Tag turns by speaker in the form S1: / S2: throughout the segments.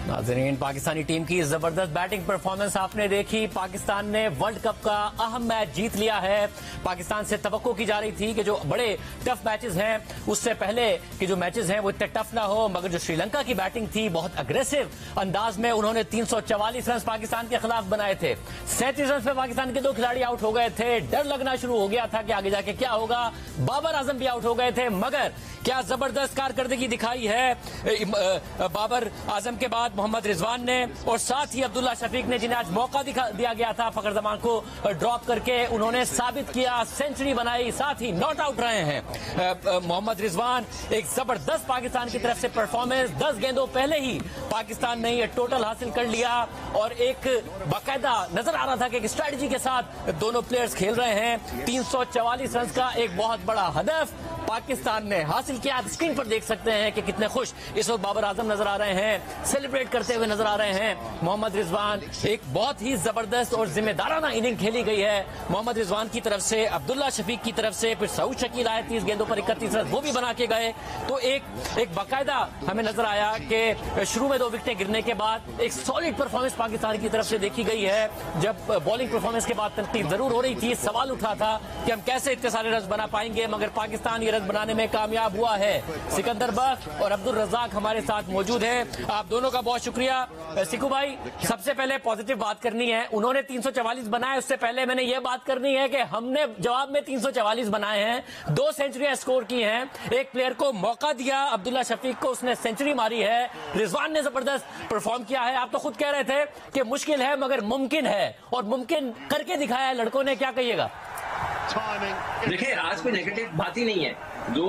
S1: नाज़रीन, पाकिस्तानी टीम की जबरदस्त बैटिंग परफॉर्मेंस आपने देखी। पाकिस्तान ने वर्ल्ड कप का अहम मैच जीत लिया है। पाकिस्तान से तवक्को की जा रही थी कि जो बड़े टफ मैचेस हैं उससे पहले कि जो मैचेस हैं वो इतने टफ ना हो, मगर जो श्रीलंका की बैटिंग थी बहुत अग्रेसिव अंदाज में उन्होंने 344 रन पाकिस्तान के खिलाफ बनाए थे। 37 रन पे पाकिस्तान के 2 खिलाड़ी आउट हो गए थे। डर लगना शुरू हो गया था कि आगे जाके क्या होगा। बाबर आजम भी आउट हो गए थे, मगर क्या जबरदस्त कारकर्दगी दिखाई है बाबर आजम के बाद मोहम्मद रिजवान ने, और साथ ही अब्दुल्ला शफीक ने, जिन्हें आज मौका दिया गया था फखर जमान को ड्रॉप करके, उन्होंने साबित किया, सेंचुरी बनाई, साथ ही नॉट आउट रहे हैं। मोहम्मद रिजवान एक जबरदस्त पाकिस्तान की तरफ से परफॉर्मेंस, 10 गेंदों पहले ही पाकिस्तान ने ये टोटल हासिल कर लिया और एक बाकायदा नजर आ रहा था कि एक स्ट्रेटजी के साथ दोनों प्लेयर्स खेल रहे हैं। 344 रन का एक बहुत बड़ा हदफ पाकिस्तान ने हासिल किया। आप स्क्रीन पर देख सकते हैं कि कितने खुश इस वक्त बाबर आजम नजर आ रहे हैं, सेलिब्रेट करते हुए नजर आ रहे हैं। मोहम्मद रिजवान, एक बहुत ही जबरदस्त और जिम्मेदाराना इनिंग खेली गई है मोहम्मद रिजवान की तरफ से, अब्दुल्ला शफीक की तरफ से, फिर सऊद शकील आए 30 गेंदों पर 31 रन वो भी बना के गए। तो एक बाकायदा हमें नजर आया कि शुरू में 2 विकेटें गिरने के बाद एक सॉलिड परफॉर्मेंस पाकिस्तान की तरफ से देखी गई है। जब बॉलिंग परफॉर्मेंस के बाद तनकीद जरूर हो रही थी, सवाल उठा था कि हम कैसे इतने सारे रन बना पाएंगे, मगर पाकिस्तान ये रन बनाने में कामयाब हुआ है। सिकंदर बख्श और अब्दुल रज़ाक हमारे साथ मौजूद हैं। आप दोनों का बहुत शुक्रिया। सिकू भाई, सबसे पहले पॉजिटिव बात करनी है, उन्होंने 344 बनाए, उससे पहले मैंने ये बात करनी है कि हमने जवाब में 344 बनाए हैं, 2 सेंचुरियां स्कोर की हैं, एक प्लेयर को मौका दिया, अब्दुल्ला शफीक को, उसने सेंचुरी मारी है, रिजवान ने जबरदस्त परफॉर्म किया है। आप तो खुद कह रहे थे कि मुश्किल है मगर मुमकिन है, और मुमकिन करके दिखाया है लड़कों ने, क्या कहिएगा?
S2: देखिए, आज कोई नेगेटिव बात ही नहीं है, जो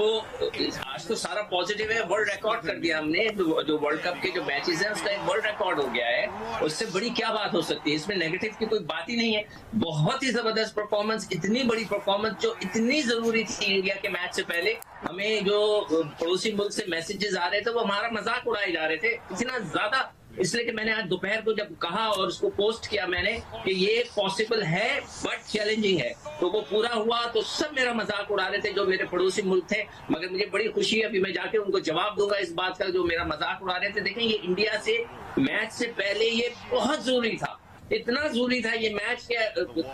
S2: आज तो सारा पॉजिटिव है। वर्ल्ड रिकॉर्ड कर दिया हमने, जो वर्ल्ड कप के जो मैचेस हैं उसका एक वर्ल्ड रिकॉर्ड हो गया है। उससे बड़ी क्या बात हो सकती है? इसमें नेगेटिव की कोई बात ही नहीं है। बहुत ही जबरदस्त परफॉर्मेंस, इतनी बड़ी परफॉर्मेंस जो इतनी जरूरी थी इंडिया के मैच से पहले। हमें जो पड़ोसी मुल्क से मैसेजेस आ रहे थे वो हमारा मजाक उड़ाए जा रहे थे इतना ज्यादा, इसलिए कि मैंने आज दोपहर को जब कहा और उसको पोस्ट किया मैंने कि ये पॉसिबल है बट चैलेंजिंग है, तो वो पूरा हुआ। तो सब मेरा मजाक उड़ा रहे थे जो मेरे पड़ोसी मुल्क थे, मगर मुझे बड़ी खुशी है, अभी मैं जाके उनको जवाब दूंगा इस बात का जो मेरा मजाक उड़ा रहे थे। देखें, ये इंडिया से मैच से पहले ये बहुत जरूरी था, इतना जरूरी था ये मैच के,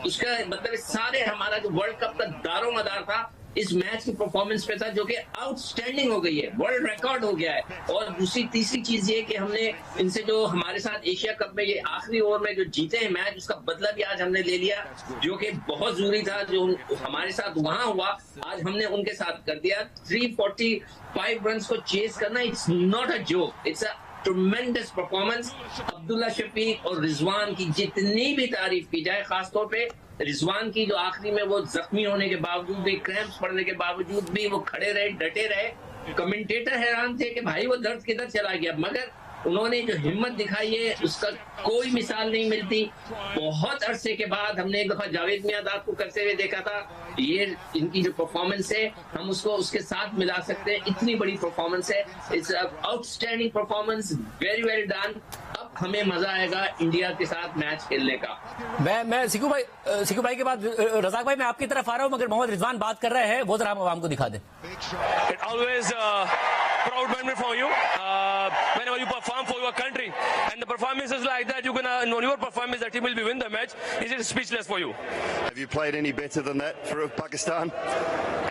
S2: उसका मतलब सारे हमारा जो वर्ल्ड कप का दारोमदार था इस मैच की परफॉर्मेंस पे था, जो कि आउटस्टैंडिंग हो गई है, वर्ल्ड रिकॉर्ड हो गया है। और दूसरी तीसरी चीज ये कि हमने इनसे जो हमारे साथ एशिया कप में ये आखिरी ओवर में जो जीते हैं मैच, उसका बदला भी आज हमने ले लिया, जो कि बहुत जरूरी था। जो हमारे साथ वहां हुआ आज हमने उनके साथ कर दिया। 345 रन को चेस करना, it's not a joke, it's a tremendous performance. Abdullah Shafique और रिजवान की जितनी भी तारीफ की जाए, खासतौर पे रिजवान की, जो आखिरी में वो जख्मी होने के बावजूद भी, क्रैम्प्स पड़ने के बावजूद भी वो खड़े रहे, डटे रहे। कमेंटेटर हैरान थे कि भाई वो दर्द किधर चला गया, मगर उन्होंने जो हिम्मत दिखाई है उसका कोई मिसाल नहीं मिलती। बहुत अरसे के बाद हमने एक दफा जावेद मियांदाद को करते हुए देखा था, ये इनकी जो परफॉर्मेंस है हम उसको उसके साथ मिला सकते हैं, इतनी बड़ी परफॉर्मेंस है। It's outstanding performance, very well done. अब हमें मजा आएगा इंडिया के साथ मैच खेलने का।
S1: मैं सिकू भाई के बाद रज़ाक भाई मैं आपकी तरफ आ रहा हूं, मगर मोहम्मद रिजवान बात कर रहे हैं, वो जरा हम आवाम को दिखा दें।
S3: Proud moment for you. Whenever you perform for your country, and the performance is like that, you're gonna, on your performance, the team will be win the match. Is it speechless for you?
S4: Have you played any better than that for Pakistan?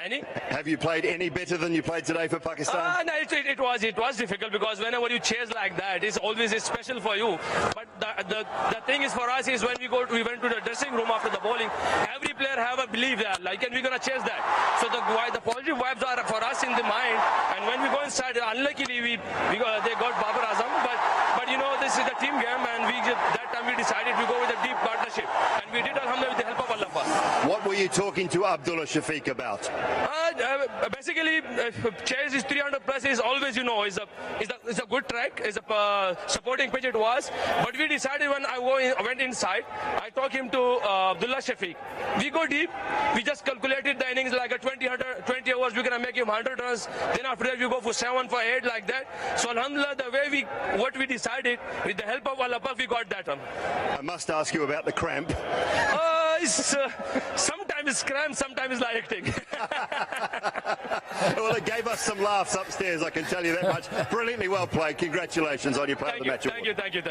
S3: Any?
S4: Have you played any better than you played today for Pakistan?
S3: No, it was difficult because whenever you chase like that, it's always special for you. But the thing is for us is when we went to the dressing room after the bowling, every player have a belief that like, and we're gonna chase that. So the positive vibes are for us in the mind, and when we go inside, unluckily they got Babar Azam, but you know this is the team game, and that time we decided we go with a deep partnership, and we did alhamdulillah with the help of Allah.
S4: What were you talking to Abdullah Shafeeq about?
S3: Basically, chase is 300 plus is always, you know, is a good track, is a supporting pitch it was. But we decided when I went inside, I talked him to Abdullah Shafeeq. We go deep. We just calculated the innings like a 20 overs. We're gonna make him 100 runs. Then after that we go for 7 for 8 like that. So alhamdulillah, the way what we decided with the help of Allah, we got that one.
S4: I must ask you about the cramp.
S3: Sometimes cramp, sometimes lighting.
S4: Well, it gave us some laughs upstairs, I can tell you that much. Brilliantly well played. Congratulations on your player of the match.
S3: Thank you.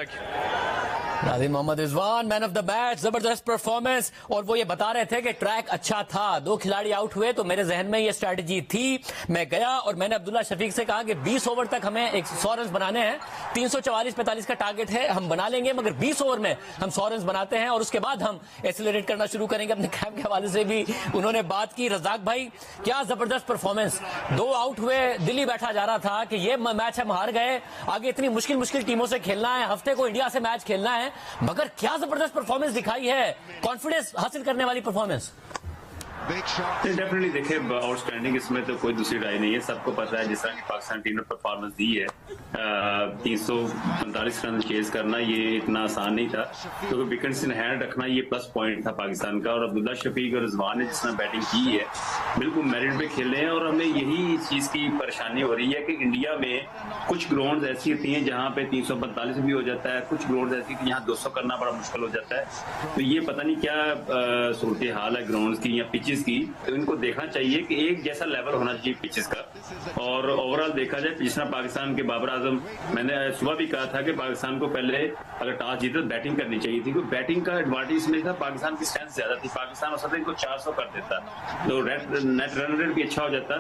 S1: Nazim Mohammad Rizwan man of the match, जबरदस्त performance. और वो ये बता रहे थे कि track अच्छा था, 2 खिलाड़ी आउट हुए तो मेरे जहन में ये स्ट्रेटजी थी। मैं गया और मैंने अब्दुल्ला शफीक से कहा कि 20 ओवर तक हमें 100 रन बनाने हैं, 344-45 का टारगेट है, हम बना लेंगे, मगर 20 ओवर में हम 100 रन बनाते हैं और उसके बाद हम एक्सेलरेट करना शुरू करेंगे। अपने कैंप के हवाले से भी उन्होंने बात की। रज़ाक भाई, क्या जबरदस्त परफॉर्मेंस, 2 आउट हुए, दिल्ली बैठा जा रहा था कि ये मैच हम हार गए, आगे इतनी मुश्किल टीमों से खेलना है, हफ्ते को इंडिया से मैच खेलना है, मगर क्या जबरदस्त परफॉर्मेंस दिखाई है, कॉन्फिडेंस हासिल करने वाली परफॉर्मेंस।
S5: डेफिनेटली देखिए, आउटस्टैंडिंग इसमें तो कोई दूसरी राय नहीं है। सबको पता है जिस तरह की पाकिस्तान टीम ने परफॉर्मेंस दी है, 345 रन चेज करना ये इतना आसान नहीं था, क्योंकि विकेट्स इन हैंड रखना ये प्लस पॉइंट था पाकिस्तान का। और अब्दुल्ला शफीक और रिजवान ने जिस तरह बैटिंग की है, बिल्कुल मेरिट पे खेले हैं। और हमें यही चीज की परेशानी हो रही है कि इंडिया में कुछ ग्राउंड ऐसी होती हैं जहाँ पे 345 भी हो जाता है, कुछ ग्राउंड ऐसी कि यहाँ 200 करना बड़ा मुश्किल हो जाता है। तो ये पता नहीं क्या सूरत हाल है ग्राउंड की या पिचेस की। तो इनको देखना चाहिए कि एक जैसा लेवल होना चाहिए पिचेस का। और ओवरऑल देखा जाए, जिस तरह पाकिस्तान के बाबर आजम, मैंने सुबह भी कहा था कि पाकिस्तान को पहले अगर टॉस जीते तो बैटिंग करनी चाहिए थी, क्योंकि बैटिंग का एडवांटेज में था, पाकिस्तान की स्ट्रेंथ ज्यादा थी। पाकिस्तान हो सकता है इनको 400 कर देता, तो नेट रन रेट भी अच्छा हो जाता।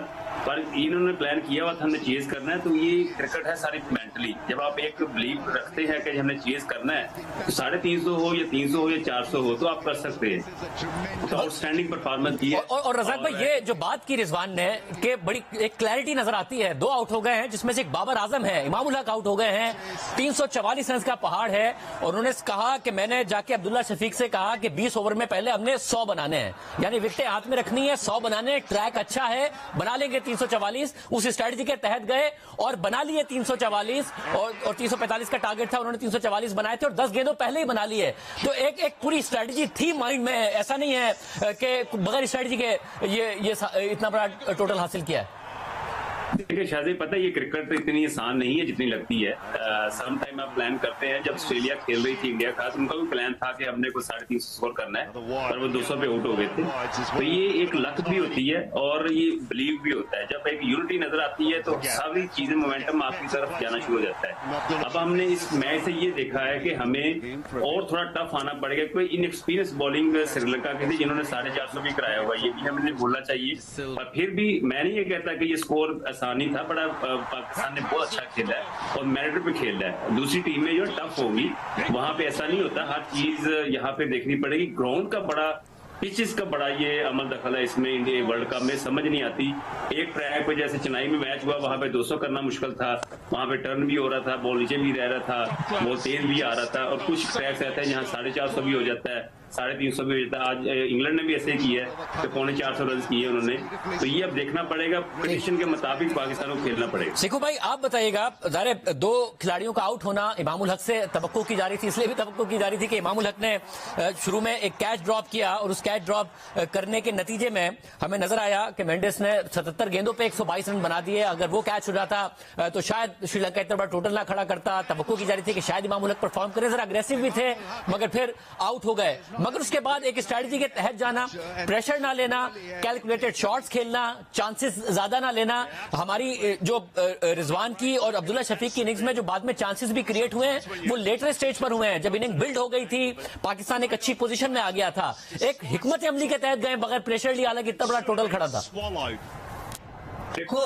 S5: पर इन्होंने प्लान किया हुआ था हमने चेज करना है। तो ये क्रिकेट है सारी मेंटली, जब आप एक बिलीव रखते हैं कि हमने चेज करना है, तो 350 हो या 300 हो या 400 हो तो आप कर सकते हैं। तो आउटस्टैंडिंग परफॉर्मेंस की है।
S1: और रज़ाक भाई, ये जो बात की रिजवान ने कि बड़ी एक क्लैरिटी नजर आती है, 2 आउट हो गए हैं जिसमें से एक बाबर आजम है, इमामुल हक आउट हो गए हैं, 344 रन का पहाड़ है। और उन्होंने कहा कि मैंने जाके अब्दुल्ला शफीक से कहा कि 20 ओवर में पहले हमने 100 बनाने हैं, यानी विकेटें हाथ में रखनी है, 100 बनाने, ट्रैक अच्छा है, बना लेंगे 344। उस स्ट्रेटजी के तहत गए और बना लिए 344 और 345 का टारगेट था, उन्होंने 344 बनाए थे और 10 गेंदों पहले ही बना लिए। तो एक पूरी स्ट्रेटजी थी माइंड में, ऐसा नहीं है कि बगैर स्ट्रेटजी के ये इतना बड़ा टोटल हासिल किया है।
S5: देखिए शाहज़ी, पता है ये क्रिकेट तो इतनी आसान नहीं है जितनी लगती है। सम टाइम आप प्लान करते हैं, जब ऑस्ट्रेलिया खेल रही थी इंडिया खास, उनका भी प्लान था कि हमने कुछ 350 स्कोर करना है, और वो 200 पे आउट हो गए थे। तो ये एक लक भी होती है और ये बिलीव भी होता है। जब एक यूनिटी नजर आती है तो सारी चीजें मोमेंटम आपकी तरफ जाना शुरू हो जाता है। अब हमने इस मैच से ये देखा है कि हमें और थोड़ा टफ आना पड़ेगा। कोई इनएक्सपीरियंस बॉलिंग श्रीलंका की थी जिन्होंने 450 भी कराया हुआ, ये भी हमें बोलना चाहिए। और फिर भी मैं नहीं ये कहता कि ये स्कोर आसानी था, बड़ा पाकिस्तान ने बहुत अच्छा खेला है और मेरिट पे खेल रहा है। दूसरी टीमें जो टफ होगी वहां पे ऐसा नहीं होता, हर चीज यहाँ पे देखनी पड़ेगी। ग्राउंड का बड़ा, पिचेस का बड़ा ये अमल दखल है इसमें। इंडिया वर्ल्ड कप में समझ नहीं आती, एक ट्रैक पे जैसे चेन्नई में मैच हुआ, वहां पे 200 करना मुश्किल था, वहां पे टर्न भी हो रहा था, बॉल नीचे भी रह रहा था, बॉल तेज भी आ रहा था। और कुछ ट्रैक्स ऐसे हैं जहाँ 450 भी हो जाता है, 350 भी हो जाता है। आज इंग्लैंड ने भी ऐसे ही किया है कि 450 रन किए उन्होंने। तो ये अब देखना पड़ेगा, कंडीशन के मुताबिक पाकिस्तान को खेलना पड़ेगा।
S1: सिखू भाई, आप बताइएगा, ज़ाहिर 2 खिलाड़ियों का आउट होना इमामुल हक से तवक्को की जा रही थी, इसलिए भी तवक्को की जा रही थी कि इमामुल हक ने शुरू में एक कैच ड्रॉप किया और उस कैच ड्रॉप करने के नतीजे में हमें नजर आया कि मेंडिस ने 77 गेंदों पे 122 रन बना दिए। अगर वो कैच हो जाता तो शायद श्रीलंका इतना बड़ा टोटल ना खड़ा करता। तवक्को की जा रही थी कि शायद इमामुल हक परफॉर्म करे, जरा अग्रेसिव भी थे, मगर फिर आउट हो गए। मगर उसके बाद एक स्ट्रेटजी के तहत जाना, प्रेशर ना लेना, कैलकुलेटेड शॉट्स खेलना, चांसेस ज्यादा ना लेना। हमारी जो रिजवान की और अब्दुल्ला शफीक की इनिंग्स में जो बाद में चांसेस भी क्रिएट हुए हैं, वो लेटर स्टेज पर हुए हैं, जब इनिंग बिल्ड हो गई थी, पाकिस्तान एक अच्छी पोजीशन में आ गया था, एक हिकमत अमली के तहत गए, बगैर प्रेशर लिया, हालांकि इतना बड़ा टोटल खड़ा था।
S2: देखो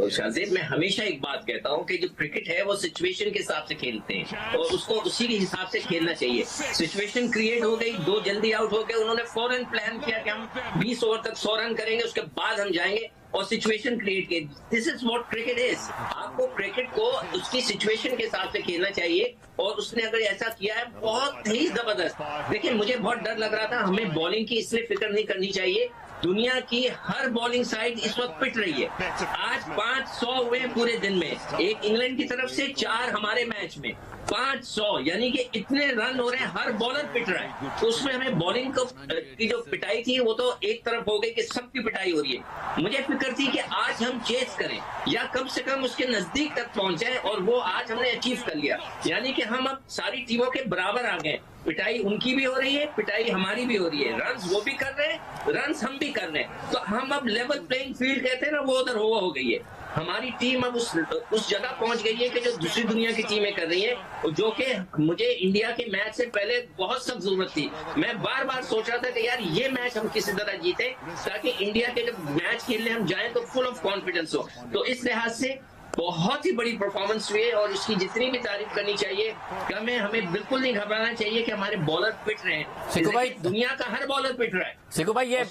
S2: शाहजेब, मैं हमेशा एक बात कहता हूं कि जो क्रिकेट है वो सिचुएशन के हिसाब से खेलते हैं और उसको उसी के हिसाब से खेलना चाहिए। सिचुएशन क्रिएट हो गई, 2 जल्दी आउट हो गए, उन्होंने फौरन प्लान किया कि हम 20 ओवर तक 100 रन करेंगे, उसके बाद हम जाएंगे और सिचुएशन क्रिएट की। This is what cricket is. आपको क्रिकेट को उसकी सिचुएशन के हिसाब से खेलना चाहिए और उसने अगर ऐसा किया है, बहुत ही जबरदस्त। देखिए, मुझे बहुत डर लग रहा था, हमें बॉलिंग की इसलिए फिक्र नहीं करनी चाहिए। दुनिया की हर बॉलिंग साइड इस वक्त पिट रही है। आज 500 हुए पूरे दिन में, एक इंग्लैंड की तरफ से 4 हमारे मैच में, 500, यानी कि इतने रन हो रहे हैं, हर बॉलर पिट रहा है। तो उसमें हमें बॉलिंग की जो पिटाई थी वो तो एक तरफ हो गई कि सबकी पिटाई हो रही है। मुझे फिक्र थी कि आज हम चेस करें या कम से कम उसके नजदीक तक पहुंच जाए, और वो आज हमने अचीव कर लिया। यानी कि हम अब सारी टीमों के बराबर आ गए। पिटाई उनकी भी हो रही है, पिटाई हमारी भी हो रही है। रन्स वो भी कर रहे हैं, रन्स हम भी कर रहे हैं। तो हम अब लेवल प्लेइंग फील्ड कहते हैं ना, वो उधर हो गई है। हमारी टीम अब उस जगह पहुंच गई है कि जो दूसरी दुनिया की टीमें कर रही हैं, जो कि मुझे इंडिया के मैच से पहले बहुत सख्त जरूरत थी। मैं बार बार सोच रहा था कि यार ये मैच हम किसी तरह जीते, ताकि इंडिया के जब मैच खेलने हम जाएं तो फुल ऑफ कॉन्फिडेंस हो। तो इस लिहाज से बहुत ही बड़ी परफॉर्मेंस हुई है और उसकी जितनी भी तारीफ करनी चाहिए, हमें बिल्कुल नहीं घबराना चाहिए कि हमारे बॉलर पिट रहे हैं।
S1: सिकू भाई,
S2: दुनिया का हर बॉलर पिट रहा है।
S1: सिकू भाई, ये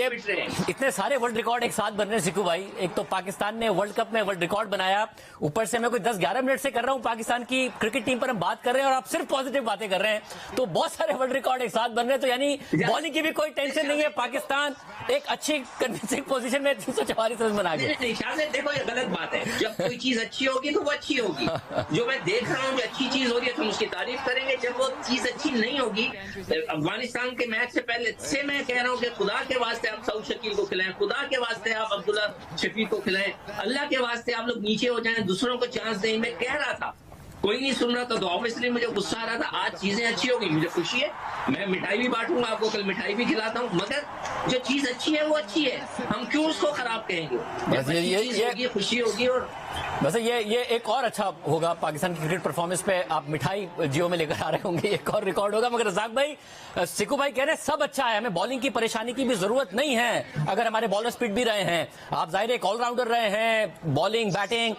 S2: पिट रहे हैं।
S1: इतने सारे वर्ल्ड रिकॉर्ड एक साथ बन रहे हैं सिकू भाई। एक तो पाकिस्तान ने वर्ल्ड कप में वर्ल्ड रिकॉर्ड बनाया, ऊपर से मैं कोई 10-11 मिनट से कर रहा हूं पाकिस्तान की क्रिकेट टीम पर हम बात कर रहे हैं और आप सिर्फ पॉजिटिव बातें कर रहे हैं। तो बहुत सारे वर्ल्ड रिकॉर्ड एक साथ बन रहे हैं, तो यानी बॉलिंग की भी कोई टेंशन नहीं है। पाकिस्तान एक अच्छी कन्विंसिंग पोजीशन में 344 रन बना गया।
S2: देखो ये गलत बात है। जब कोई चीज अच्छी होगी तो वो अच्छी होगी। जो मैं देख रहा हूँ, जो अच्छी चीज हो रही है तो हम उसकी तारीफ करेंगे। जब वो चीज अच्छी नहीं होगी, अफगानिस्तान के मैच से पहले से मैं कह रहा हूँ कि खुदा के वास्ते आप सऊद शकील को खिलाएं, खुदा के वास्ते आप अब्दुल्ला शफीक को खिलाएं, अल्लाह के वास्ते आप लोग नीचे हो जाएं, दूसरों को चांस दें। मैं कह रहा था, कोई नहीं सुन रहा था, तो ऑब्वियसली मुझे गुस्सा आ रहा था। आज चीजें अच्छी होगी, मुझे खुशी है। मैं मिठाई भी बांटूंगा आपको, कल मिठाई भी खिलाता हूँ, मगर जो चीज अच्छी है वो अच्छी है। हम क्यों उसको खराब कहेंगे? ये खुशी होगी। और
S1: वैसे ये एक और अच्छा होगा पाकिस्तान की क्रिकेट परफॉर्मेंस पे, आप मिठाई जियो में लेकर आ रहे होंगे, एक और रिकॉर्ड होगा। मगर रज़ाक भाई, सिकू भाई कह रहे हैं सब अच्छा है, हमें बॉलिंग की परेशानी की भी जरूरत नहीं है अगर हमारे बॉलर स्पीड भी रहे हैं। आप जाहिर एक ऑलराउंडर रहे हैं, बॉलिंग बैटिंग,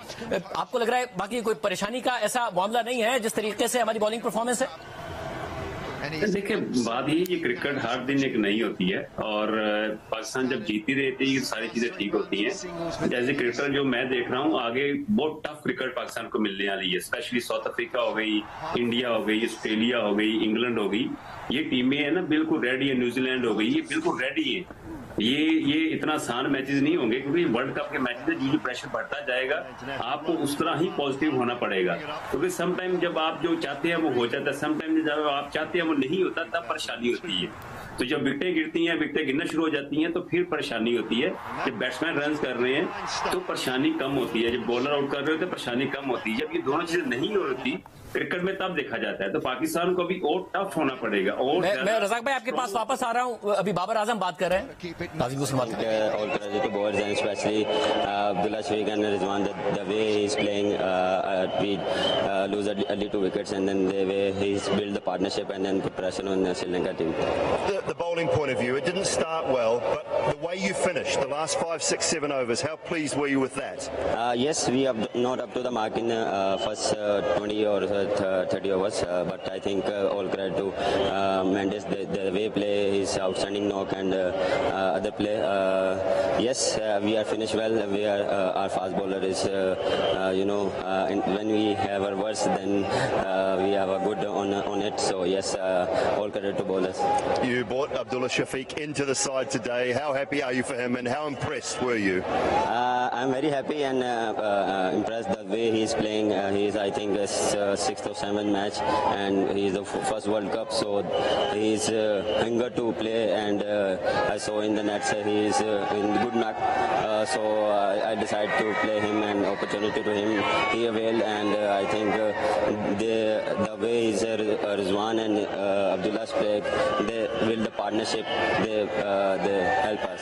S1: आपको लग रहा है बाकी कोई परेशानी का ऐसा मामला नहीं है जिस तरीके से हमारी बॉलिंग परफॉर्मेंस है?
S5: देखिए, बात ये क्रिकेट हर दिन एक नहीं होती है और पाकिस्तान जब जीती रहती है सारी चीजें ठीक होती हैं। जैसे क्रिकेटर जो मैं देख रहा हूँ, आगे बहुत टफ क्रिकेट पाकिस्तान को मिलने वाली है। स्पेशली साउथ अफ्रीका हो गई, इंडिया हो गई, ऑस्ट्रेलिया हो गई, इंग्लैंड हो गई, ये टीमें है ना बिल्कुल रेडी है। न्यूजीलैंड हो गई, ये बिल्कुल रेडी है। ये इतना आसान मैचेस नहीं होंगे, क्योंकि वर्ल्ड कप के मैचेस में जो प्रेशर बढ़ता जाएगा, आपको उस तरह ही पॉजिटिव होना पड़ेगा। क्योंकि सम टाइम जब आप जो चाहते हैं वो हो जाता है, सम टाइम जब आप चाहते हैं वो नहीं होता, तब परेशानी होती है। तो जब विकेटें गिरती हैं, विकेटें गिरना शुरू हो जाती हैं, तो फिर परेशानी होती है। जब बैट्समैन रन कर रहे हैं तो परेशानी कम होती है, जब बॉलर आउट कर रहे होते तो परेशानी कम होती है। जब ये दोनों चीजें नहीं हो रही क्रिकेट में, तब देखा जाता है। तो पाकिस्तान को भी और टफ होना पड़ेगा। और
S1: मैं रज़ाक भाई आपके पास वापस आ रहा हूँ। अभी बाबर आजम बात कर रहे हैं,
S6: all credit to bowlers and especially Abdullah Shafiq and Rizwan, the way he's playing, we lose early 2 wickets and then the way he's built the partnership and then put pressure on the Sri Lanka team.
S4: The bowling point of view, it didn't start well, but the way you finished the last 5, 6, 7 overs, how pleased were you with that?
S6: Yes, we are not up to the mark in first 20 or 30 overs, but I think all credit to Mendes, the way play, his outstanding knock and other play. Yes, we are finished well. We are our fast bowler is when we have our worst, then we have a good on it. So yes, all credit to bowlers.
S4: You brought Abdullah Shafiq into the side today. How happy are you for him, and how impressed were you?
S6: I'm very happy and impressed the way he's playing. He's, I think, his 6th or 7th match, and he's the first World Cup, so he's hunger to play. And I saw in the nets he's in good knack, so I decided to play him, and opportunity to him he availed. And I think the way is Rizwan and Abdullah's play, they build the partnership, they help us.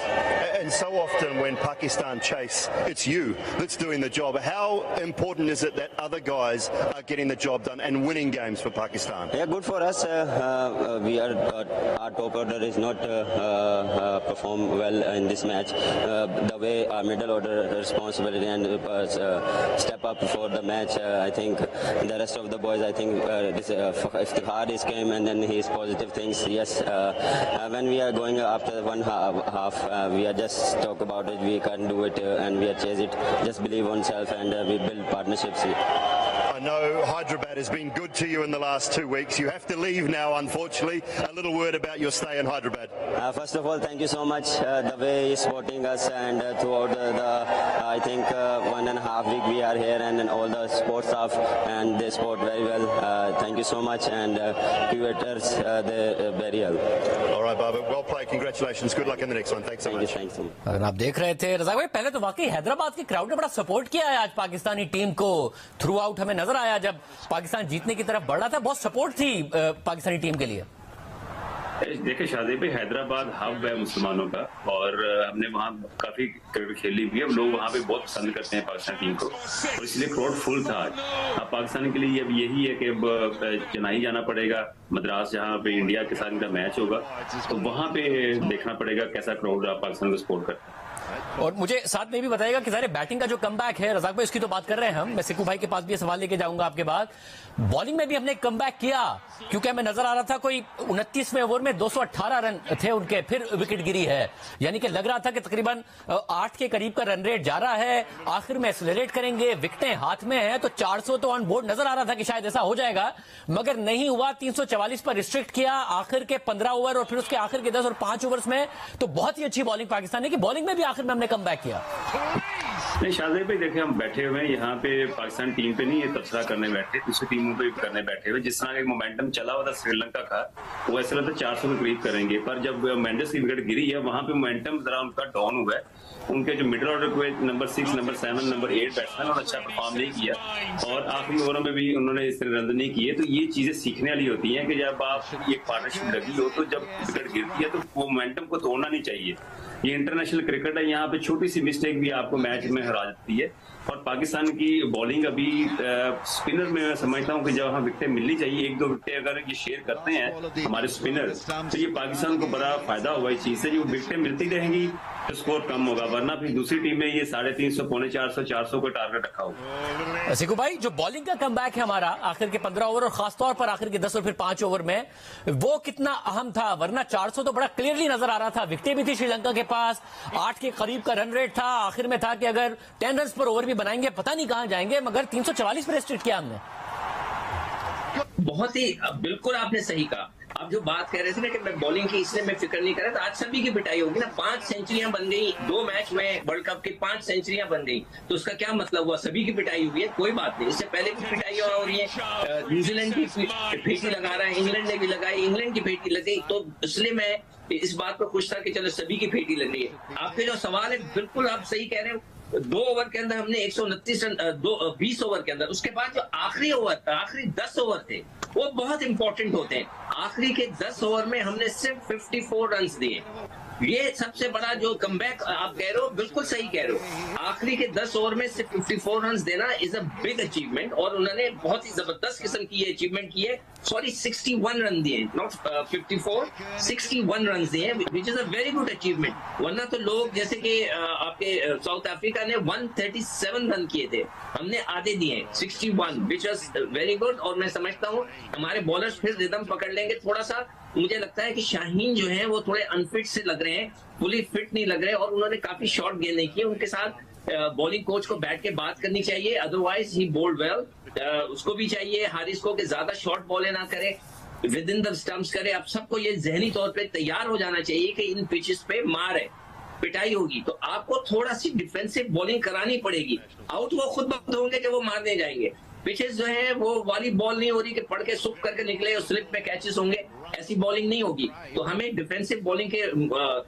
S4: And so often when Pakistan chase, it's you that's doing the job. How important is it that other guys are getting the job done and winning games for Pakistan?
S6: Yeah, good for us. We are our top order is not perform well in this match. The way our middle order responsibility and step up for the match. I think the rest of the boys. I think Iftikhar is came and then his positive things. Yes, when we are going after one half, we are just talk about it. We can do it and we are chase it. Just believe on self and we build partnerships.
S4: I know Hyderabad has been good to you in the last 2 weeks. You have to leave now, unfortunately. A little word about your stay in Hyderabad.
S6: First of all, thank you so much. The way he's supporting us and throughout I think 1.5 week we are here, and then all the sports staff and they support very well. Thank you so much, and curators they very well.
S4: All right, Baba. Well played. Congratulations. Good luck in the next one. Thanks so much.
S6: Thanks so much.
S1: अगर आप देख रहे थे रज़ाक भाई, पहले तो वाकई हैदराबाद की क्राउड ने बड़ा सपोर्ट किया है आज पाकिस्तानी टीम को। थ्रू आउट हमें नजर आया जब पाकिस्तान जीतने की तरफ बढ़ रहा था, बहुत सपोर्ट थी पाकिस्तानी टीम के लिए।
S5: देखिए शादी भाई, हैदराबाद हब है मुसलमानों का और हमने वहाँ काफी क्रिकेट खेली भी है। लोग वहाँ पे बहुत पसंद करते हैं पाकिस्तान टीम को और इसलिए क्राउड फुल था। अब पाकिस्तान के लिए अब यही है कि अब चेन्नई जाना पड़ेगा, मद्रास, जहाँ पे इंडिया के साथ इनका मैच होगा, तो वहाँ पे देखना पड़ेगा कैसा क्राउड पाकिस्तान को सपोर्ट करता है।
S1: और मुझे साथ में भी बताइएगा कि सारे बैटिंग का जो कमबैक है, रजाक भाई उसकी तो बात कर रहे हैं हम, मैं सिक्कू भाई के पास भी ये सवाल लेके जाऊंगा आपके बाद। बॉलिंग में भी हमने कमबैक किया, क्योंकि हमें नजर आ रहा था कोई 29वें ओवर में 218 रन थे उनके, फिर विकेट गिरी है, यानी कि लग रहा था कि तकरीबन 8 के करीब का रन रेट जा रहा है, आखिर में एक्सेलरेट करेंगे, विकेटें हाथ में है तो 400 तो ऑन बोर्ड नजर आ रहा था कि शायद ऐसा हो जाएगा, मगर नहीं हुआ। 344 पर रिस्ट्रिक्ट किया आखिर के 15 ओवर और फिर उसके आखिर के 10 और 5 ओवर्स में, तो बहुत ही अच्छी बॉलिंग पाकिस्तान ने की। बॉलिंग में भी आखिर में हमने कमबैक किया।
S5: नहीं शाहजेब भाई, देखिए हम बैठे हुए हैं यहाँ पे, पाकिस्तान टीम पे नहीं ये तबसरा करने बैठे, दूसरी टीमों पे करने बैठे हुए। जिस तरह का मोमेंटम चला हुआ था श्रीलंका का, वो ऐसा लगता 400 के करीब करेंगे, पर जब मेंडिस की विकेट गिरी है वहां पे मोमेंटम जरा उनका डाउन हुआ है। उनके जो मिडिल ऑर्डर के नंबर 6, नंबर 7, नंबर 8 बैट्समैन और अच्छा परफॉर्म नहीं किया और आखिरी ओवरों में भी उन्होंने इस तरह रन नहीं किए। तो ये चीजें सीखने वाली होती हैं कि जब आप एक पार्टनरशिप लगी हो तो जब विकेट गिरती है तो वो मोमेंटम को तोड़ना नहीं चाहिए। ये इंटरनेशनल क्रिकेट है, यहाँ पे छोटी सी मिस्टेक भी आपको मैच में हरा देती है। और पाकिस्तान की बॉलिंग अभी स्पिनर में मैं समझता हूँ कि जब वहाँ विकेटें मिलनी चाहिए, 1-2 विकेटें अगर ये शेयर करते हैं हमारे स्पिनर, तो ये पाकिस्तान को बड़ा फायदा हुआ इस चीज से। जो विकेटें मिलती रहेंगी तो स्कोर कम होगा, वरना फिर दूसरी टीम में ये 350, 450, 400 को टारगेट रखा होगा।
S1: सिक्कू भाई, जो बॉलिंग का कमबैक है हमारा आखिर के 15 ओवर और खासतौर पर आखिर के 10 और फिर 5 ओवर में, वो कितना अहम था? वरना 400 तो बड़ा क्लियरली नजर आ रहा था, विकेटें भी थी श्रीलंका के पास, 8 के करीब का रन रेट था, आखिर में था कि अगर 10 रन पर ओवर भी बनाएंगे पता नहीं कहां जाएंगे, मगर 344 पर रिस्ट्रिक्ट किया हमने।
S2: बहुत ही बिल्कुल आपने सही कहा। आप जो बात कह रहे थे ना कि मैं बॉलिंग की इसलिए मैं फिक्र नहीं कर रहा था, आज सभी की पिटाई होगी ना। 5 सेंचुरियां बन गई 2 मैच में, वर्ल्ड कप की 5 सेंचुरियां बन गई, तो उसका क्या मतलब हुआ? सभी की पिटाई हुई है, कोई बात नहीं। इससे पहले भी पिटाई हो रही है, न्यूजीलैंड की फेटी लगा रहा है, इंग्लैंड ने भी लगाई, इंग्लैंड की फेटी लग गई, तो इसलिए मैं इस बात पर खुश था कि चलो सभी की फेटी लग रही है। आपके जो सवाल है बिल्कुल आप सही कह रहे हो। 2 ओवर के अंदर हमने 129 रन, 20 ओवर के अंदर, उसके बाद जो आखिरी ओवर, आखिरी 10 ओवर थे वो बहुत इंपॉर्टेंट होते हैं। आखिरी के 10 ओवर में हमने सिर्फ 54 रन दिए। ये सबसे बड़ा जो कमबैक आप कह रहे हो, बिल्कुल सही कह रहे हो। आखिरी के 10 ओवर में सिर्फ 54 रन देना इज अ बिग अचीवमेंट, और उन्होंने बहुत ही जबरदस्त किस्म की ये अचीवमेंट की है। सॉरी 61 रन दिए, नॉट 54, 61 रन दिए, which is a very good achievement. वरना तो लोग जैसे कि आपके साउथ अफ्रीका ने 137 रन किए थे, हमने आधे दिए 61, विच इज वेरी गुड। और मैं समझता हूँ हमारे बॉलर्स फिर रिदम पकड़ लेंगे थोड़ा सा। मुझे लगता है कि शाहीन जो है वो थोड़े अनफिट से लग रहे हैं, फुली फिट नहीं लग रहे, और उन्होंने काफी शॉट गेंदें की। उनके साथ बॉलिंग कोच को बैठ के बात करनी चाहिए, अदरवाइज ही बोल्ड वेल। उसको भी चाहिए हारिस को कि ज्यादा शॉर्ट बॉलें ना करे, विद इन द स्टंप्स करे। अब सबको ये जहनी तौर पे तैयार हो जाना चाहिए कि इन पिचेस पे मार है, पिटाई होगी, तो आपको थोड़ा सी डिफेंसिव बॉलिंग करानी पड़ेगी। आउट वो खुद बंद होंगे कि वो मारने जाएंगे। पिचेस जो है वो वाली बॉल नहीं हो रही कि पढ़ के सुप करके निकले और स्लिप में कैचेस होंगे, ऐसी बॉलिंग नहीं होगी। तो हमें डिफेंसिव बॉलिंग के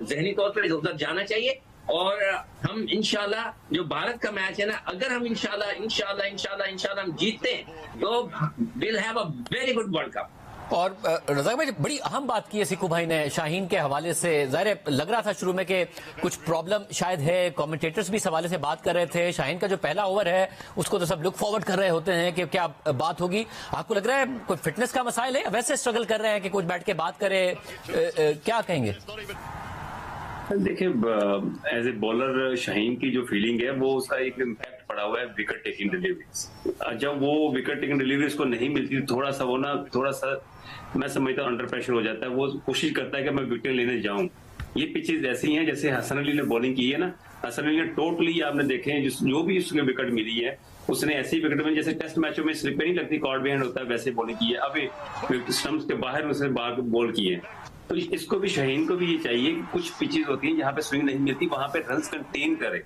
S2: जहनी तौर पर उधर जाना चाहिए। और हम इंशाल्लाह जो भारत का मैच है ना, अगर हम इंशाल्लाह हम जीतते हैं तो will have a very good world cup.
S1: और रज़ाक भाई, बड़ी अहम बात की है सिक्कू भाई ने शाहीन के हवाले से। ज़ाहिर लग रहा था शुरू में कि कुछ प्रॉब्लम शायद है, कमेंटेटर्स भी इस हवाले से बात कर रहे थे। शाहीन का जो पहला ओवर है उसको तो सब लुक फॉरवर्ड कर रहे होते हैं कि क्या बात होगी। आपको लग रहा है कोई फिटनेस का मसाइल है, वैसे स्ट्रगल कर रहे हैं कि कुछ बैठ के बात करे? क्या कहेंगे?
S5: देखिए, एज ए बॉलर शाहीन की जो फीलिंग है वो उसका एक इम्पैक्ट पड़ा हुआ है विकेट टेकिंग डिलीवरीज। जब वो विकेट टेकिंग डिलीवरीज को नहीं मिलती, थोड़ा सा मैं समझता हूँ अंडर प्रेशर हो जाता है। वो कोशिश करता है कि मैं विकेट लेने जाऊं। ये पिचेज ऐसी हैं जैसे हसन अली ने बॉलिंग की है ना, हसन अली ने टोटली आपने देखे हैं जो भी उसके विकेट मिली है उसने ऐसी विकेट में, जैसे टेस्ट मैचों में स्लिप नहीं लगती, कॉर्ड बिहाइंड होता है, वैसे बॉलिंग की है। अब स्टंप्स के बाहर उसने बॉल किए हैं। तो इसको भी शाहीन को भी ये चाहिए कि कुछ पिचेज होती हैं जहां पे स्विंग नहीं मिलती, वहां पे रन्स कंटेन करे।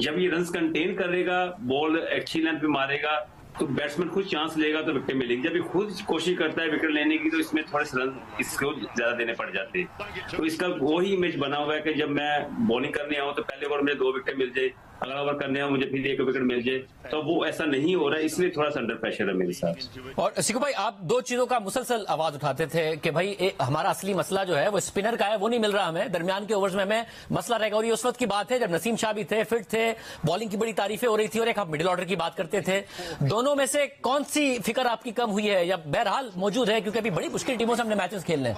S5: जब ये रन्स कंटेन करेगा, बॉल अच्छी लेंथ पे मारेगा, तो बैट्समैन खुद चांस लेगा तो विकेट मिलेगी। जब ये खुद कोशिश करता है विकेट लेने की तो इसमें थोड़े से रन इसको ज्यादा देने पड़ जाते हैं। तो इसका वही इमेज बना हुआ है कि जब मैं बॉलिंग करने आऊं तो पहले ओवर में 2 विकेट मिल जाए, अगला ओवर करने हैं मुझे फिर 1 विकेट मिल जाए, तो वो ऐसा नहीं हो रहा है, इसलिए थोड़ा सा अंडर प्रेशर है मेरे साथ।
S1: और सिकू भाई, आप दो चीजों का मुसलसल आवाज उठाते थे कि भाई हमारा असली मसला जो है वो स्पिनर का है, वो नहीं मिल रहा हमें, दरमियान के ओवर्स में हमें मसला रहेगा। और ये उस वक्त की बात है जब नसीम शाह भी थे, फिट थे, बॉलिंग की बड़ी तारीफें हो रही थी, और एक आप मिडिल ऑर्डर की बात करते थे। दोनों में से कौन सी फिक्र आपकी कम हुई है या बहरहाल मौजूद है, क्योंकि अभी बड़ी मुश्किल टीमों से हमने मैचेस खेलने हैं?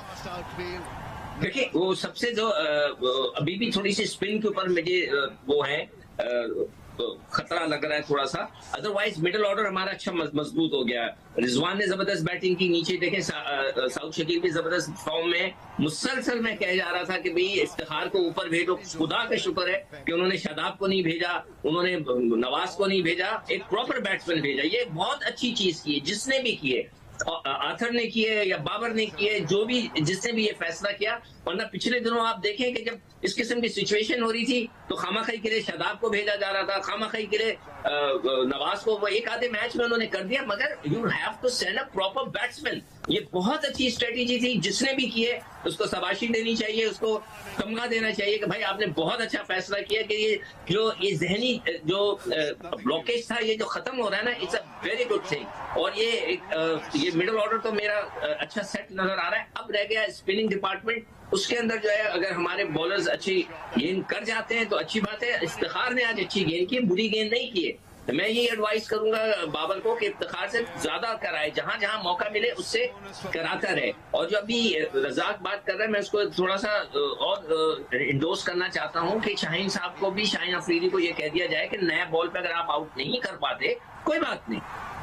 S2: देखिए, वो सबसे जो अभी भी थोड़ी सी स्पिन के ऊपर मुझे वो है खतरा लग रहा है थोड़ा सा। अदरवाइज मिडिल ऑर्डर हमारा अच्छा मजबूत हो गया। रिजवान ने जबरदस्त बैटिंग की, नीचे देखें साउथ शकील भी जबरदस्त फॉर्म में। मुसलसल मैं कह जा रहा था कि भाई इफ्तिखार को ऊपर भेजो, खुदा का शुक्र है कि उन्होंने शादाब को नहीं भेजा, उन्होंने नवाज को नहीं भेजा, एक प्रॉपर बैट्समैन भेजा। ये बहुत अच्छी चीज की है जिसने भी किए, आर्थर ने किए या बाबर ने किए, जो भी जिसने भी ये फैसला किया। वरना पिछले दिनों आप देखें कि जब इस किस्म की सिचुएशन हो रही थी तो खामाखाई के लिए शादाब को भेजा जा रहा था, खामाखाई के लिए नवाज को, वो एक आधे मैच में उन्होंने कर दिया। मगर you have to send a proper batsman. ये बहुत अच्छी स्ट्रेटेजी थी, जिसने भी किए उसको शाबाशी देनी चाहिए, उसको तमगा देना चाहिए कि भाई आपने बहुत अच्छा फैसला किया कि ये जहनी जो ब्लॉकेज था ये जो खत्म हो रहा है ना, it's a very good thing. और ये मिडिल ऑर्डर तो मेरा अच्छा सेट नजर आ रहा है। अब रह गया स्पिनिंग डिपार्टमेंट, उसके अंदर जो है अगर हमारे बॉलर्स अच्छी गेंद कर जाते हैं तो अच्छी बात है। इफ्तिखार ने आज अच्छी गेंद की, बुरी गेंद नहीं की है। तो मैं ये एडवाइस करूंगा बाबर को कि इफ्तिखार से ज्यादा कराए, जहां जहां मौका मिले उससे कराता रहे। और जो अभी रजाक बात कर रहे हैं, मैं उसको थोड़ा सा और इंडोर्स करना चाहता हूं कि शाहीन साहब को भी, शाहीन अफरीदी को ये कह दिया जाए कि नया बॉल पे अगर आप आउट नहीं कर पाते कोई बात नहीं,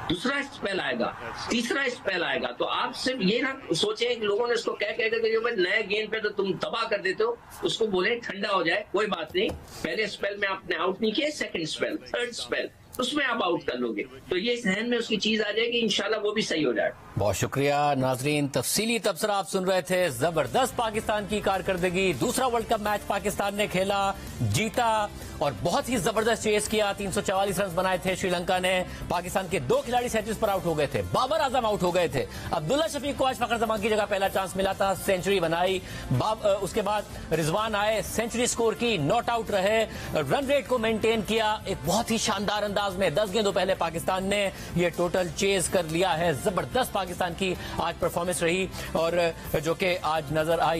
S2: दूसरा स्पेल आएगा, तीसरा स्पेल आएगा। तो आप सिर्फ ये ना सोचें कि लोगों ने उसको कह के नए गेंद पे तो तुम तबाह कर देते हो, उसको बोले ठंडा हो जाए, कोई बात नहीं। पहले स्पेल में आपने आउट नहीं किया, सेकंड स्पेल, थर्ड स्पेल, उसमें आप आउट कर लोगे, तो ये जहन में उसकी चीज आ जाएगी, इंशाल्लाह वो भी सही हो जाएगा।
S1: बहुत शुक्रिया नाजरीन, तफसीली तबसरा आप सुन रहे थे। जबरदस्त पाकिस्तान की कारकर्दगी, दूसरा वर्ल्ड कप मैच पाकिस्तान ने खेला, जीता और बहुत ही जबरदस्त चेस किया। 344 रन बनाए थे श्रीलंका ने। पाकिस्तान के 2 खिलाड़ी सेंचुरीज पर आउट हो गए थे, बाबर आजम आउट हो गए थे। अब्दुल्ला शफीक को आज फखर जमान की जगह पहला चांस मिला था, सेंचुरी बनाई। उसके बाद रिजवान आए, सेंचुरी स्कोर की, नॉट आउट रहे, रन रेट को मेंटेन किया एक बहुत ही शानदार अंदाज में। 10 गेंदों पहले पाकिस्तान ने ये टोटल चेज कर लिया है। जबरदस्त पाकिस्तान की आज परफॉर्मेंस रही और जो कि आज नजर आई।